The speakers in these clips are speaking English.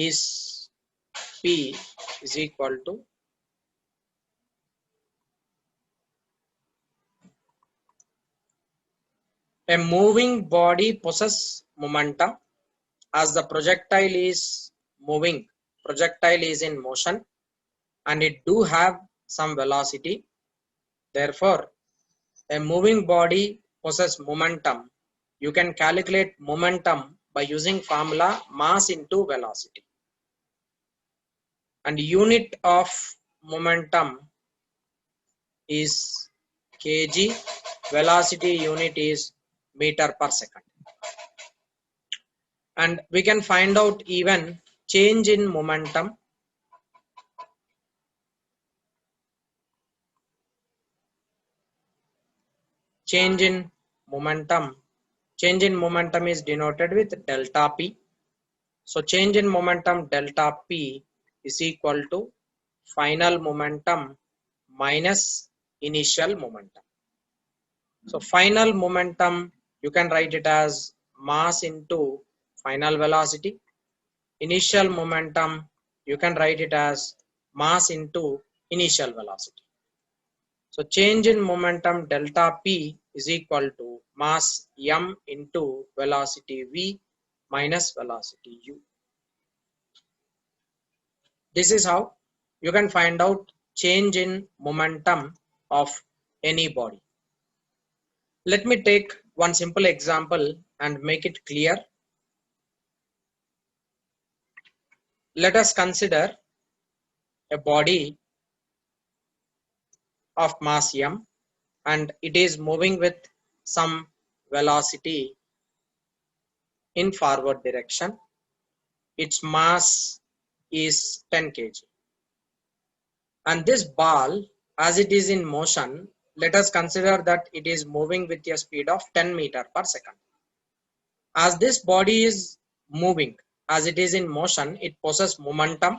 is P is equal to a moving body possesses momentum as the projectile is moving. Projectile is in motion and it do have some velocity. Therefore, a moving body possesses momentum. You can calculate momentum by using formula mass into velocity. And unit of momentum is kg. Velocity unit is meter per second. And we can find out even change in momentum. Change in momentum is denoted with delta P. So change in momentum delta P is equal to final momentum minus initial momentum. So final momentum, you can write it as mass into final velocity. Initial momentum, you can write it as mass into initial velocity. So change in momentum delta P is equal to mass m into velocity v minus velocity u. This is how you can find out change in momentum of any body. Let me take one simple example and make it clear. Let us consider a body of mass m and it is moving with some velocity in forward direction. Its mass is 10 kg. And this ball, as it is in motion, let us consider that it is moving with a speed of 10 meter per second. As this body is moving, as it is in motion, it possesses momentum.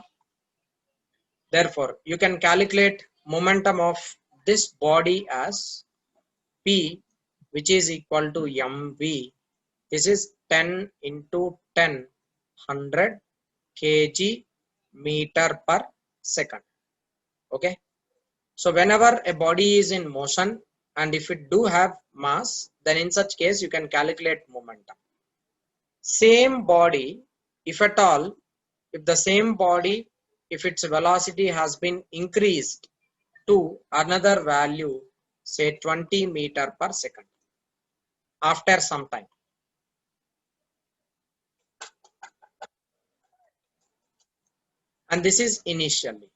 Therefore, you can calculate momentum of this body as P, which is equal to mv. This is 10 into 10, 100 kg meter per second. Okay. So whenever a body is in motion and if it do have mass, then in such case you can calculate momentum. Same body, if at all, if the same body, if its velocity has been increased to another value, say 20 meter per second, after some time, and this is initially.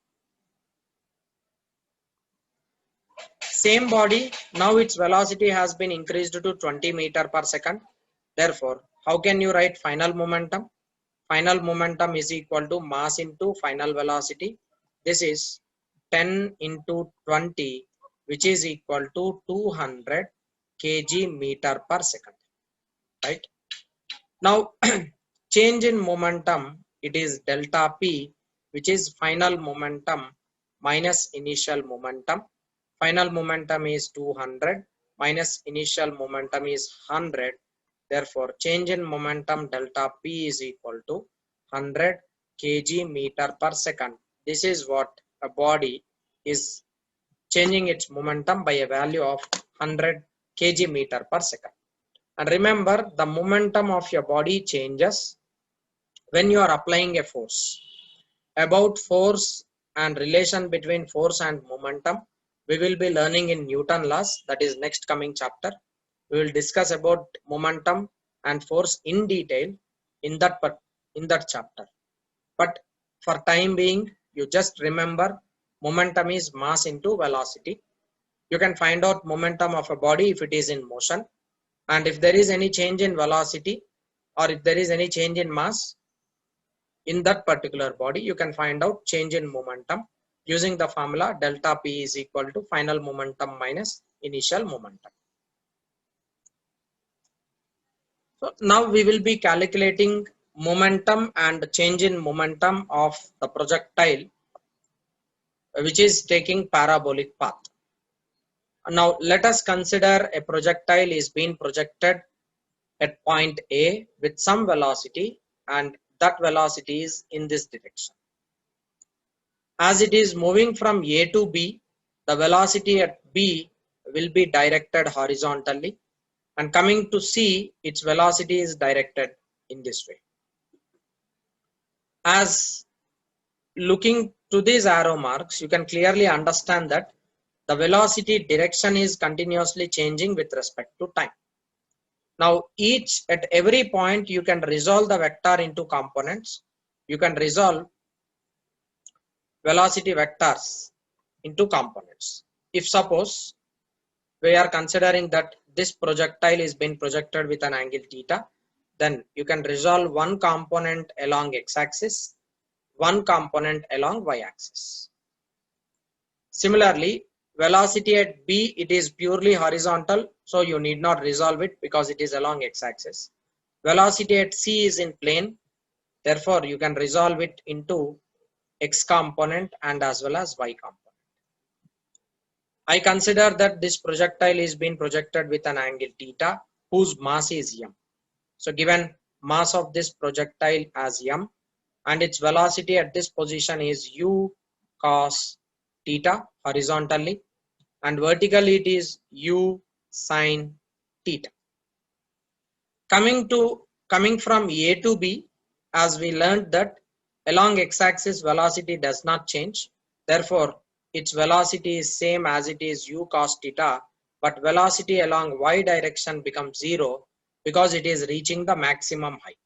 Same body, now its velocity has been increased to 20 meter per second. Therefore, how can you write final momentum? Final momentum is equal to mass into final velocity. This is 10 into 20, which is equal to 200 kg meter per second. Right? Now, change in momentum, it is delta P, which is final momentum minus initial momentum. Final momentum is 200 minus initial momentum is 100. Therefore, change in momentum delta P is equal to 100 kg meter per second. This is what a body is changing its momentum by a value of 100 kg meter per second. And remember, the momentum of your body changes when you are applying a force. About force and relation between force and momentum, we will be learning in Newton laws. That is next coming chapter. We will discuss about momentum and force in detail in that chapter. But for time being, you just remember momentum is mass into velocity. You can find out momentum of a body if it is in motion, and if there is any change in velocity or if there is any change in mass in that particular body, you can find out change in momentum using the formula delta P is equal to final momentum minus initial momentum. So now we will be calculating momentum and change in momentum of the projectile which is taking parabolic path. Now let us consider a projectile is being projected at point A with some velocity, and that velocity is in this direction. As it is moving from A to B, the velocity at B will be directed horizontally, and coming to C, its velocity is directed in this way. As looking to these arrow marks, you can clearly understand that the velocity direction is continuously changing with respect to time. Now at every point you can resolve the vector into components. You can resolve velocity vectors into components. If suppose we are considering that this projectile is being projected with an angle theta, then you can resolve one component along x-axis, one component along y-axis. Similarly, velocity at B, it is purely horizontal, so you need not resolve it because it is along x-axis. Velocity at C is in plane, therefore you can resolve it into x component and as well as y component. I consider that this projectile is being projected with an angle theta whose mass is m. So given mass of this projectile as m and its velocity at this position is u cos theta horizontally, and vertically it is u sin theta. Coming from A to B, as we learned that along x-axis velocity does not change, therefore its velocity is same as it is u cos theta, but velocity along y direction becomes 0 because it is reaching the maximum height.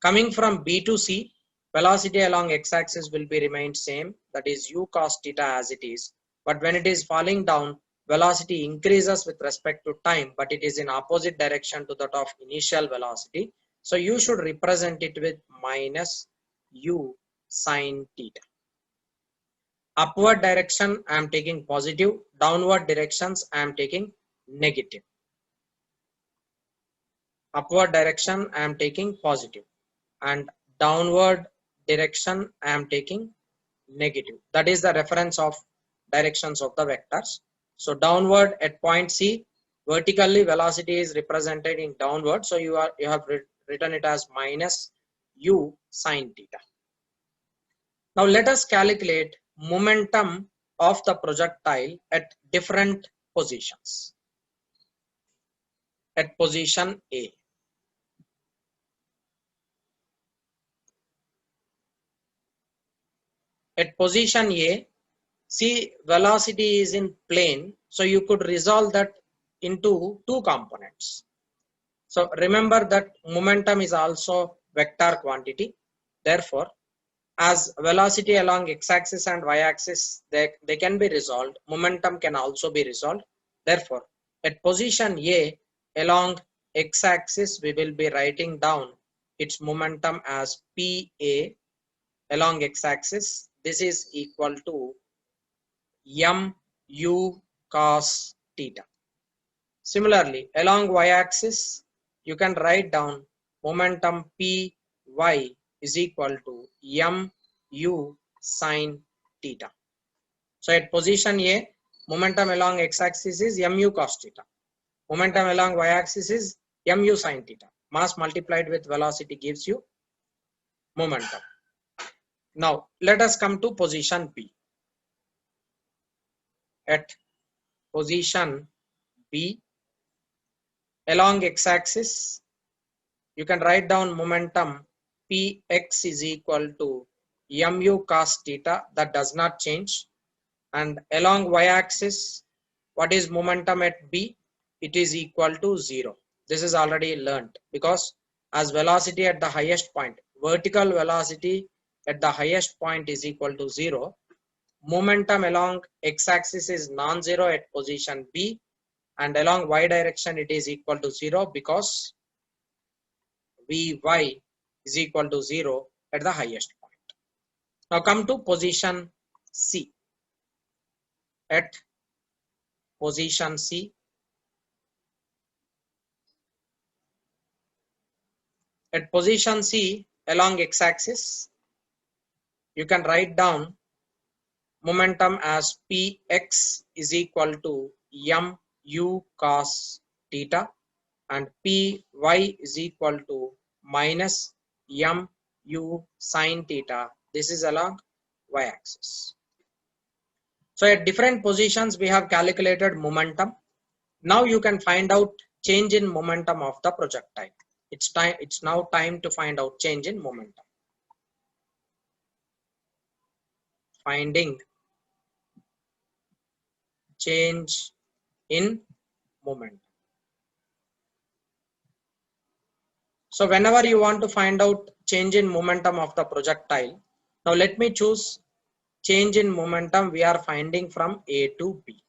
Coming from B to C, velocity along x-axis will be remained same, that is u cos theta as it is, but when it is falling down, velocity increases with respect to time, but it is in opposite direction to that of initial velocity. So you should represent it with minus u sin theta. Upward direction I am taking positive, downward directions I am taking negative. Upward direction I am taking positive, and downward direction I am taking negative. That is the reference of directions of the vectors. So downward at point C, vertically velocity is represented in downward, so you have written it as minus u sin theta. Now let us calculate momentum of the projectile at different positions. At position A, at position A, see, velocity is in plane, so you could resolve that into two components. So remember that momentum is also vector quantity. Therefore, as velocity along x-axis and y-axis, they can be resolved, momentum can also be resolved. Therefore, at position A, along x-axis, we will be writing down its momentum as PA along x-axis. This is equal to mu cos theta. Similarly, along y-axis, you can write down momentum Py is equal to mu sin theta. So at position A, momentum along x-axis is mu cos theta. Momentum along y-axis is mu sin theta. Mass multiplied with velocity gives you momentum. Now let us come to position B. At position B, along x-axis, you can write down momentum Px is equal to mu cos theta, that does not change. And along y-axis, what is momentum at B? It is equal to 0. This is already learned, because as velocity at the highest point, vertical velocity at the highest point is equal to 0. Momentum along x-axis is non-zero at position B, and along y direction it is equal to 0 because Vy is equal to 0 at the highest point. Now come to position C. At position C, along x-axis, you can write down momentum as Px is equal to mu cos theta, and Py is equal to minus u sine theta. This is along y-axis. So at different positions we have calculated momentum. Now you can find out change in momentum of the projectile. It's now time to find out change in momentum. Finding change in momentum. So whenever you want to find out change in momentum of the projectile, now let me choose change in momentum we are finding from A to B.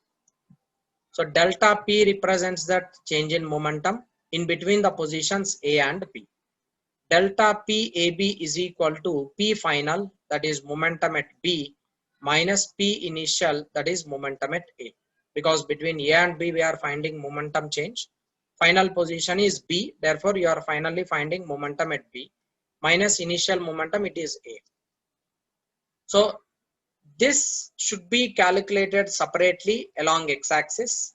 So delta P represents that change in momentum in between the positions A and B. Delta P AB is equal to P final, that is momentum at B, minus P initial, that is momentum at A. Because between A and B we are finding momentum change. Final position is B, therefore you are finally finding momentum at B, minus initial momentum, it is A. So this should be calculated separately along x-axis,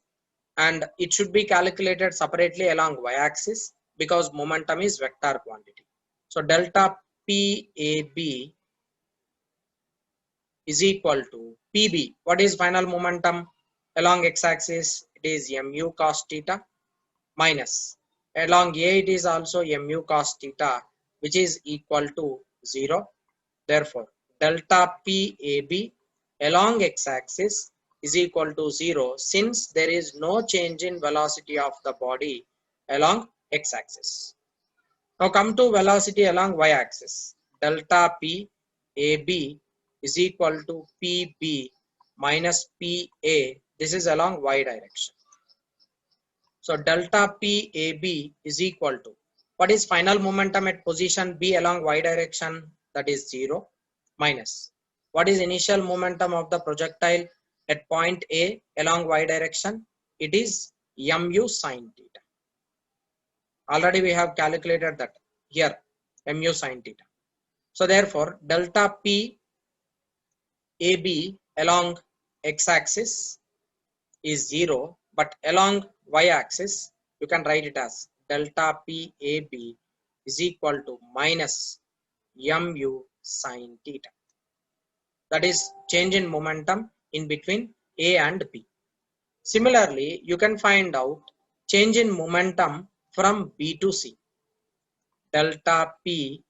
and it should be calculated separately along y-axis because momentum is vector quantity. So delta PAB is equal to PB. What is final momentum along x-axis? It is mu cos theta, minus along A it is also mu cos theta, which is equal to 0. Therefore delta PAB along x-axis is equal to 0 since there is no change in velocity of the body along x-axis. Now come to velocity along y-axis. Delta PAB is equal to PB minus PA. This is along y direction. So delta PAB is equal to, what is final momentum at position B along y direction? That is 0, minus what is initial momentum of the projectile at point A along y direction? It is mu sine theta. Already we have calculated that here, mu sine theta. So therefore delta PAB along x-axis is 0, but along y-axis you can write it as delta PAB is equal to minus mu sine theta. That is change in momentum in between A and B. Similarly, you can find out change in momentum from B to C. Delta PBC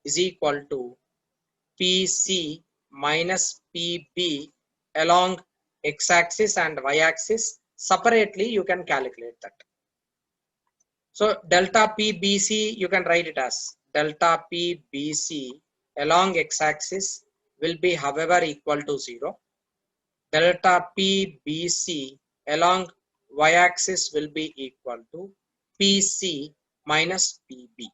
is equal to PC minus PB along x-axis and y-axis. Separately you can calculate that. So delta PBC you can write it as delta PBC along x-axis will be however equal to 0. Delta PBC along y-axis will be equal to PC minus PB.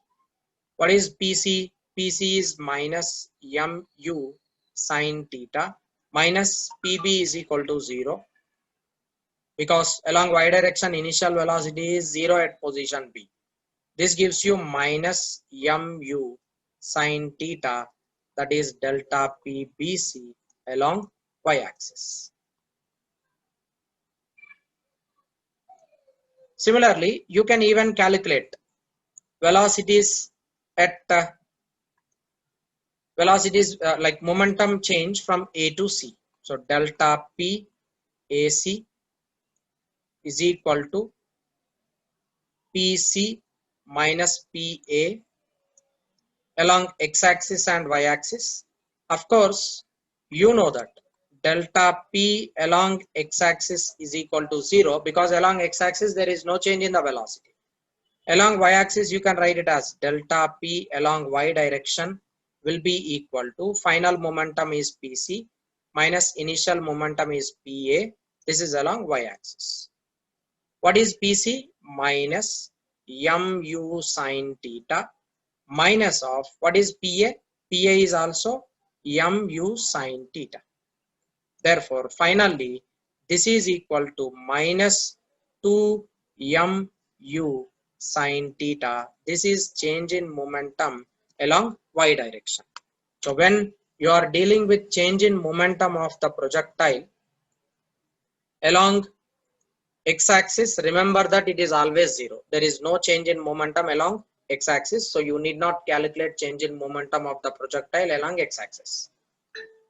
What is PC? PC is minus mu sine theta, minus PB is equal to 0 because along y direction initial velocity is 0 at position B. This gives you minus mu sine theta, that is delta PBC along y-axis. Similarly, you can even calculate velocities at like momentum change from A to C. So delta P AC is equal to PC minus PA along x-axis and y-axis. Of course, you know that delta P along x-axis is equal to 0 because along x-axis there is no change in the velocity. Along y-axis you can write it as delta P along y direction will be equal to final momentum is PC minus initial momentum is PA. This is along y-axis. What is PC? Minus mu sine theta minus of what is PA? PA is also mu sine theta. Therefore, finally, this is equal to minus 2 mu sine theta. This is change in momentum along y direction. So when you are dealing with change in momentum of the projectile along x-axis, remember that it is always 0. There is no change in momentum along x-axis, so you need not calculate change in momentum of the projectile along x-axis.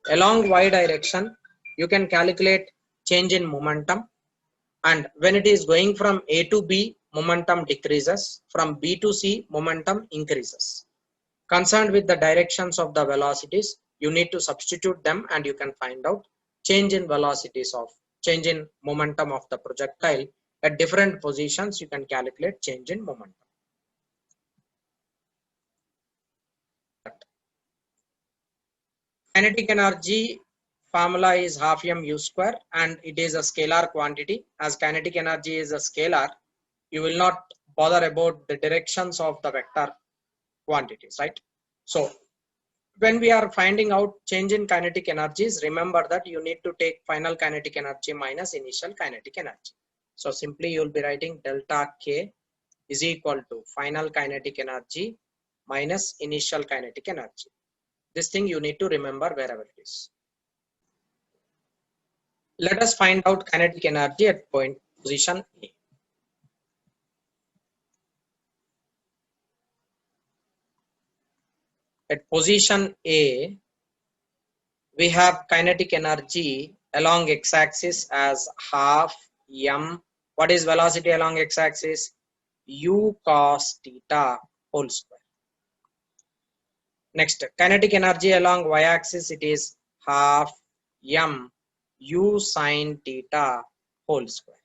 Along y direction, you can calculate change in momentum, and when it is going from A to B, momentum decreases. From B to C, momentum increases. Concerned with the directions of the velocities, you need to substitute them and you can find out change in velocities of change in momentum of the projectile at different positions. You can calculate change in momentum. Kinetic energy formula is half m square, and it is a scalar quantity. As kinetic energy is a scalar, you will not bother about the directions of the vector quantities, right? So when we are finding out change in kinetic energies, remember that you need to take final kinetic energy minus initial kinetic energy. So simply you will be writing delta K is equal to final kinetic energy minus initial kinetic energy. This thing you need to remember wherever it is. Let us find out kinetic energy at point position A. At position A, we have kinetic energy along x-axis as half m. What is velocity along x-axis? U cos theta whole square. Next, kinetic energy along y-axis, it is half m u sin theta whole square.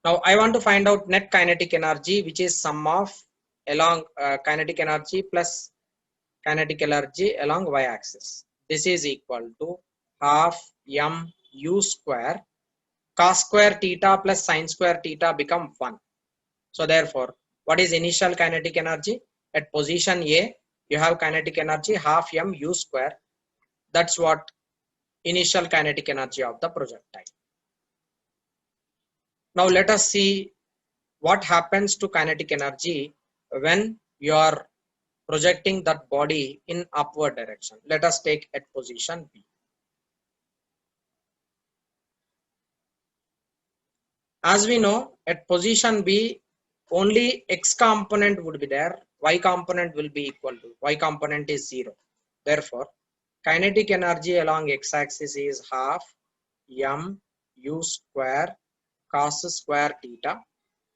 Now I want to find out net kinetic energy, which is sum of along kinetic energy plus kinetic energy along y-axis. This is equal to half m u square. Cos square theta plus sin square theta become 1. So therefore, what is initial kinetic energy? At position A, you have kinetic energy half m u square. That's what initial kinetic energy of the projectile. Now let us see what happens to kinetic energy when you are projecting that body in upward direction. Let us take at position B. As we know, at position B, only x component would be there, y component will be equal to, y component is 0. Therefore, kinetic energy along x-axis is half m u square cos square theta,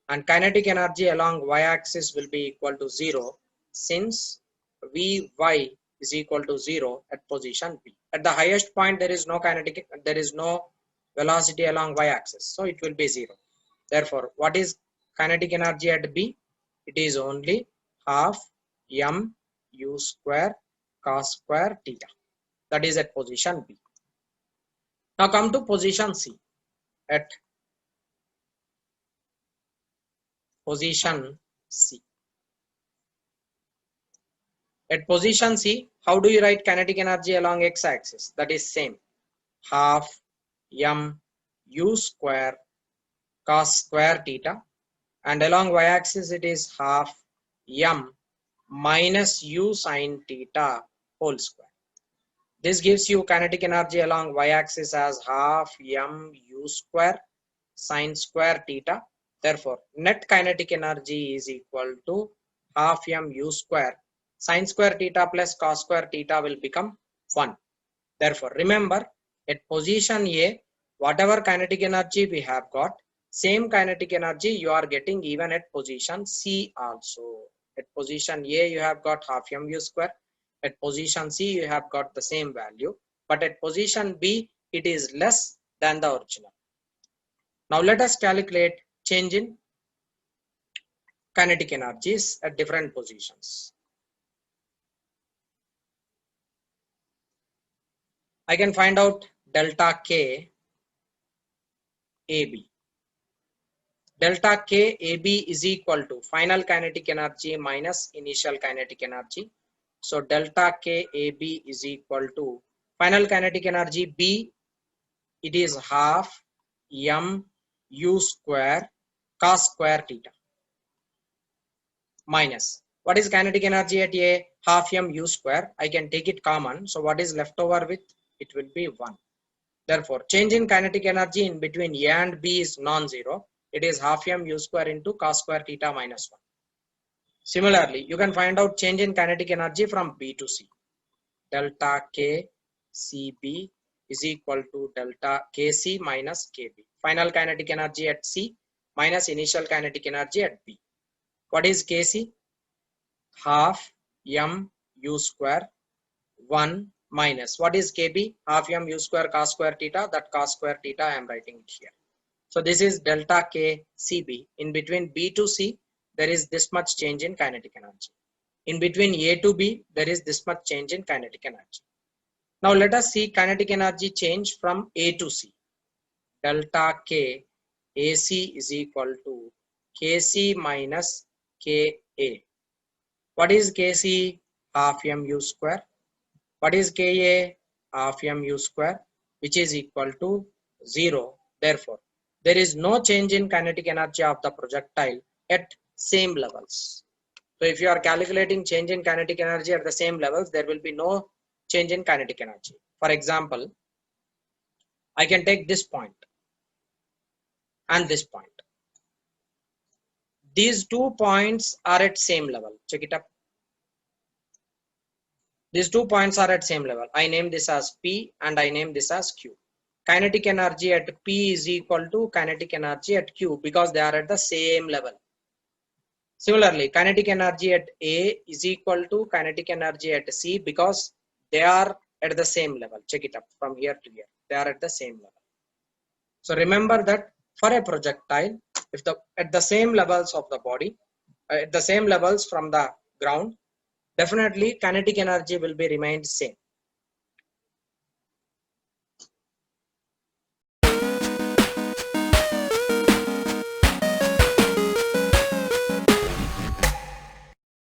and kinetic energy along y-axis will be equal to 0 since Vy is equal to 0 at position B. At the highest point, there is no velocity along y-axis, so it will be 0. Therefore, what is kinetic energy at B? It is only half m u square cos square theta. That is at position B. Now come to position C. At position C. At position C, how do you write kinetic energy along x-axis? That is same. Half m u square cos square theta, and along y-axis it is half m minus u sin theta whole square. This gives you kinetic energy along y-axis as half m u square sin square theta. Therefore, net kinetic energy is equal to half m u square sin square theta plus cos square theta will become 1. Therefore, remember at position A, whatever kinetic energy we have got, same kinetic energy you are getting even at position C also. At position A, you have got half m u square. At position C, you have got the same value. But at position B, it is less than the original. Now let us calculate change in kinetic energies at different positions. I can find out delta K AB. Delta K AB is equal to final kinetic energy minus initial kinetic energy. So delta K AB is equal to final kinetic energy B, it is half m u square cos square theta, minus what is kinetic energy at A? Half m u square. I can take it common. So what is left over with? It will be 1. Therefore, change in kinetic energy in between A and B is non-zero. It is half m u square into cos square theta minus 1. Similarly, you can find out change in kinetic energy from B to C. Delta K CB is equal to delta Kc minus Kb. Final kinetic energy at C minus initial kinetic energy at B. What is Kc? Half m u square 1 minus. What is Kb? Half m u square cos square theta. That cos square theta I am writing it here. So this is delta K CB. In between B to C, there is this much change in kinetic energy. In between A to B, there is this much change in kinetic energy. Now let us see kinetic energy change from A to C. Delta K AC is equal to Kc minus Ka. What is Kc? Half m u square. What is Ka? Half m u square, which is equal to 0. Therefore, there is no change in kinetic energy of the projectile at same levels. So if you are calculating change in kinetic energy at the same levels, there will be no change in kinetic energy. For example, I can take this point and this point. These 2 points are at same level. Check it up. These 2 points are at same level. I name this as P and I name this as Q. Kinetic energy at P is equal to kinetic energy at Q because they are at the same level. Similarly, kinetic energy at A is equal to kinetic energy at C because they are at the same level. Check it up from here to here. They are at the same level. So remember that for a projectile, if at the same levels of the body, at the same levels from the ground, definitely kinetic energy will be remained same.